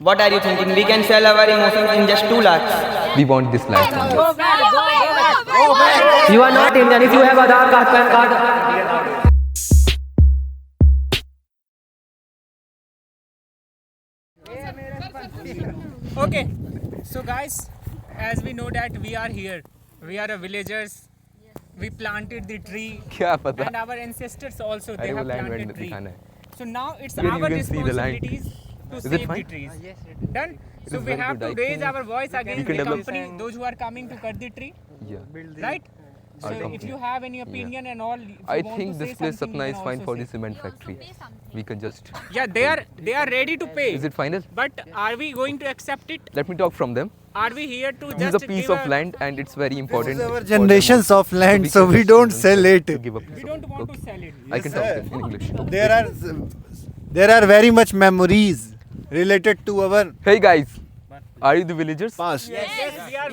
What are you thinking? We can sell our emotions in just 2 lakhs. We want this land from you. You are not Indian. If you have Aadhaar card, PAN card. Okay, so guys, as we know that we are here, we are villagers. We planted the tree, क्या पता? and our ancestors also they अरे वो have land planted में tree. दिखाना है. So now it's Even you our can see the land. responsibilities to Is it save the fine? trees. Done. It So is we very have good. to I raise think our voice against can the develop. company, those who are coming to cut the tree, Yeah. right? So Our if company. you have any opinion and all, if you I want think to this say place something, Sapna you is can fine for also the say. cement factory. We can just. Yeah, they are ready to pay. Is it final? But are we going to accept it? Let me talk from them. Are we here to This is just a piece give of land and it's very important. This is our for them generations also. of land, so can we just don't convince sell them it. to give a piece We of don't it. want Okay. to sell it. I can talk in English. There are very much memories related to our Hey guys, are you the villagers? past. Yes,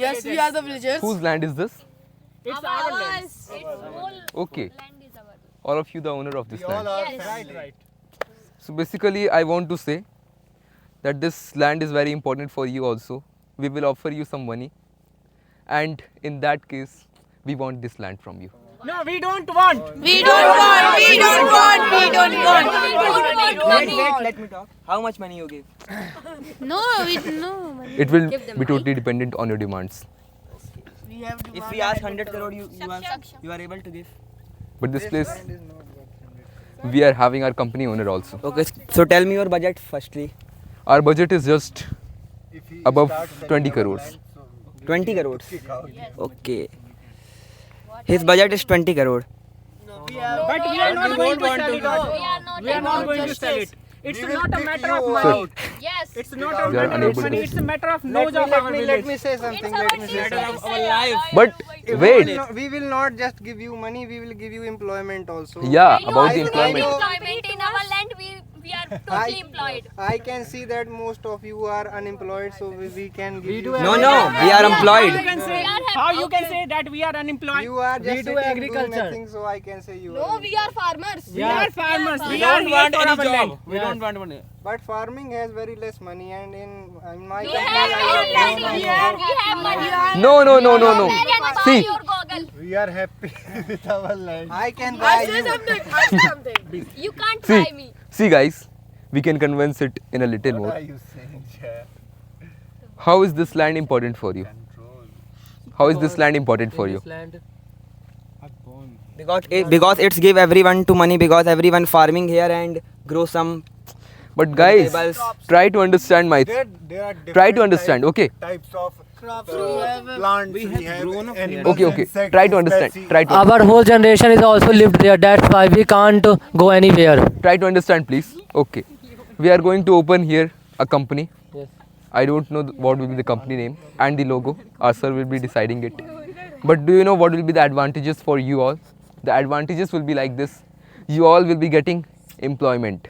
Yes, we are the villagers. Whose land is this? It's our land. Okay. All of you the owner of this land. Right. So basically I want to say that this land is very important for you also. We will offer you some money and in that case we want this land from you. No, we don't want. We don't want. We don't want. We don't want. Let me talk. How much money you give? No, we no. It will be totally dependent on your demands. We have to. If we ask 100 crore, you are able to give? But this place, we are having our company owner also. Okay, so tell me your budget firstly. Our budget is just above 20 crores. 20 crores. Okay. His budget is 20 crore. But we are not going to sell it. We are not going to sell it. It's not a matter of money. Yes. It's not a We are matter unable of money. to- It's a matter of knowledge of our village. Let me say something. Let me say something. Our life. But wait, We will not just give you money. We will give you employment also. yeah, about the I employment. know- Employment in our land, we are totally employed. I can see that most of you are unemployed, so we can give you. No, we are employed. You can say, how you can say that we are unemployed? You are just do sitting agriculture. doing nothing, so I can say you. No, are. we are farmers. We are farmers. We are here for our land. We don't want money. But farming has very less money, and in my We country, have I our have land. no We money. have money. No. We can buy See, your goggle. We are happy with our land. I can buy I say you. something. I say something. You can't See. buy me. see guys, we can convince it in a little more. What are you saying, Jay? How is this land important for you? How is this land important for you? Because it's give everyone to money, because everyone farming here and grow some. But guys, Vegetables. try to understand my. There are Try to different understand, okay? types of Crops we have. plants. We have animals, Okay. insects, Try to understand. species. Our whole generation is also lived there. That's why we can't go anywhere. Try to understand, please. Okay. We are going to open here a company. Yes. I don't know what will be the company name and the logo. Our sir will be deciding it. But do you know what will be the advantages for you all? The advantages will be like this. You all will be getting employment.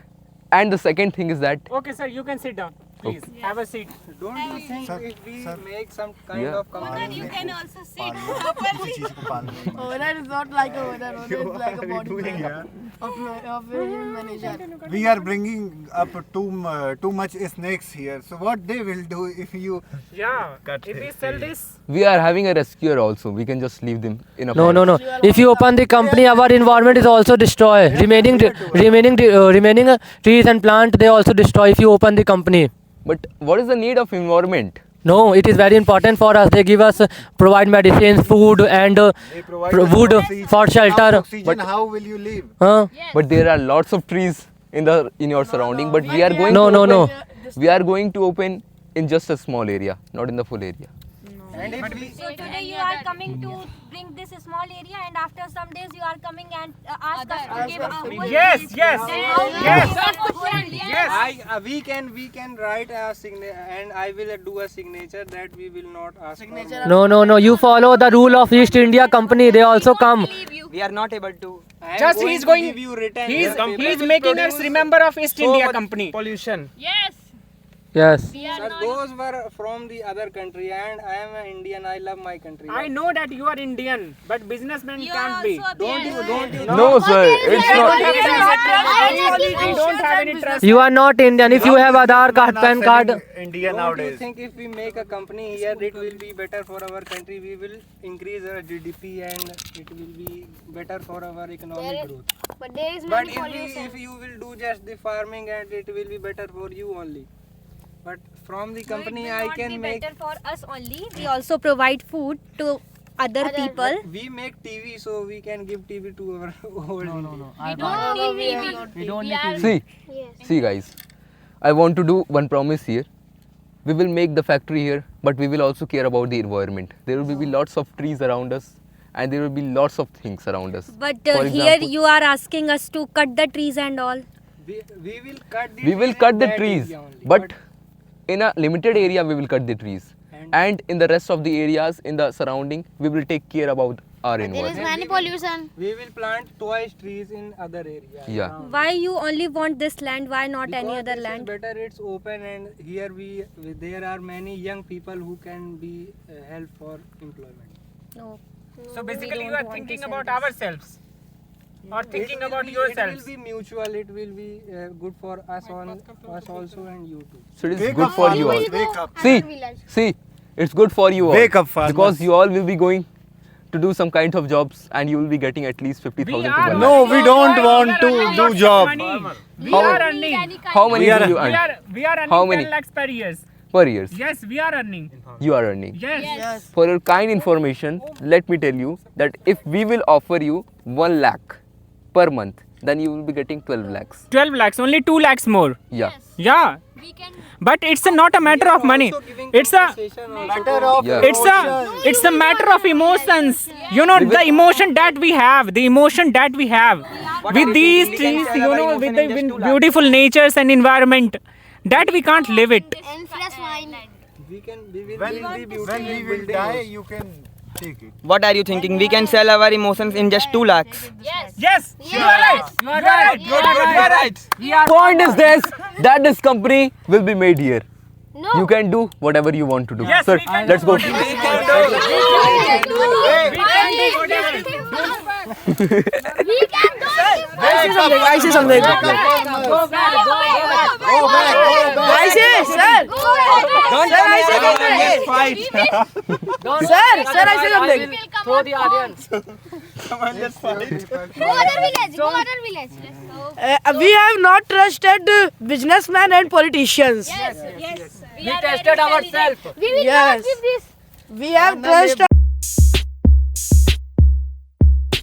And the second thing is that Okay, sir, you can sit down. Please have a seat. Don't you think if we make some kind Yeah. of company? You can also sit. Owner is not like a owner. Owner is like a body of a manager. We are bringing up too much snakes here. So what they will do if you Yeah. If we sell this, we are having a rescuer also. We can just leave them in a No. pond. If you open the company, our environment is also destroyed. Remaining trees and plant, they also destroy if you open the company. But what is the need of environment? No, it is very important for us. They give us, provide medicines, food, and they provide us wood oxygen. for shelter. Without oxygen, But- how will you live? Huh? But there are lots of trees in your surrounding. But we are going No, to no, open, no. We are going to open in just a small area, not in the full area. And if we, So today you are coming to bring this small area, and after some days you are coming and ask us to give a whole yes. Then how will Yes. you give a whole land? we can write a signature, and I will do a signature that we will not ask. Signature. No. You follow the rule of East India Company. They also come. Believe you. We are not able to. Just he's going. give you written. He's paper. making us remember of East India Company. Pollution. Yes. Yes. Sir, those were from the other country, and I am an Indian. I love my country. I know that you are Indian, but businessmen can't be. Don't you No, sir, it's not. We don't have any trust. You are not Indian. If you have Aadhaar card, PAN card. India Don't you nowadays. think if we make a company here, it will be better for our country? We will increase our GDP and it will be better for our economic growth. But there is But many pollution. if you will do just the farming, and it will be better for you only. But from the company, it will I not can be make. better for us only. We also provide food to other people. We make TV, so we can give TV to our whole India. We don't need TV. We don't need TV. See, see, guys, I want to do one promise here. We will make the factory here, but we will also care about the environment. There will be lots of trees around us, and there will be lots of things around us. But For here example- you are asking us to cut the trees and all. We will cut the We will trees cut in the that trees, area only. but in a limited area we will cut the trees, and in the rest of the areas in the surrounding we will take care about our environment. Many pollution. We will plant twice trees in other areas. Yeah. Why you only want this land? Why not any Because other this land? is better, it's open, and here there are many young people who can be help for employment. No. So basically, you don't are want thinking this about and this. ourselves, or thinking It will about be- yourselves. It will be mutual. It will be good for us also, and you too. So it is Wake good up, for you all. farmers, wake up. See, it's good for you all. Wake up, farmers. Because you all will be going to do some kind of jobs, and you will be getting at least 50,000 to 1 lakh. No, we don't want to do job. We How are many- earning. How many We are- will you We earn are earning How 10 many? lakhs per year. per year? Yes, we are earning. You are earning. Yes. For your kind information, let me tell you that if we will offer you 1 lakh per month, then you will be getting 12 lakhs. 12 lakhs, only 2 lakhs more. Yeah. Yeah. But it's not a matter of money. It's a Matter of Yeah. it's a matter of emotions. You know, the emotion that we have with these trees, you know, with the beautiful natures and environment, that we can't live it. And fresh wine. We will when be beautiful when we will building die, also. you can take it. What are you thinking? We can sell our emotions in just 2 lakhs. Yes, you are right. You are right. You are right. Point is this, that this company will be made here. No. You can do whatever you want to do. Yes, Sir, we can let's do go. whatever. We can do I say something. Go back. I say, sir. Don't Sir, I say something. let's fight. Sir, I say something. Throw the audience. Go other village. We have not trusted businessmen and politicians. Yes. We tested ourselves. We will Yes. not give this. We have trust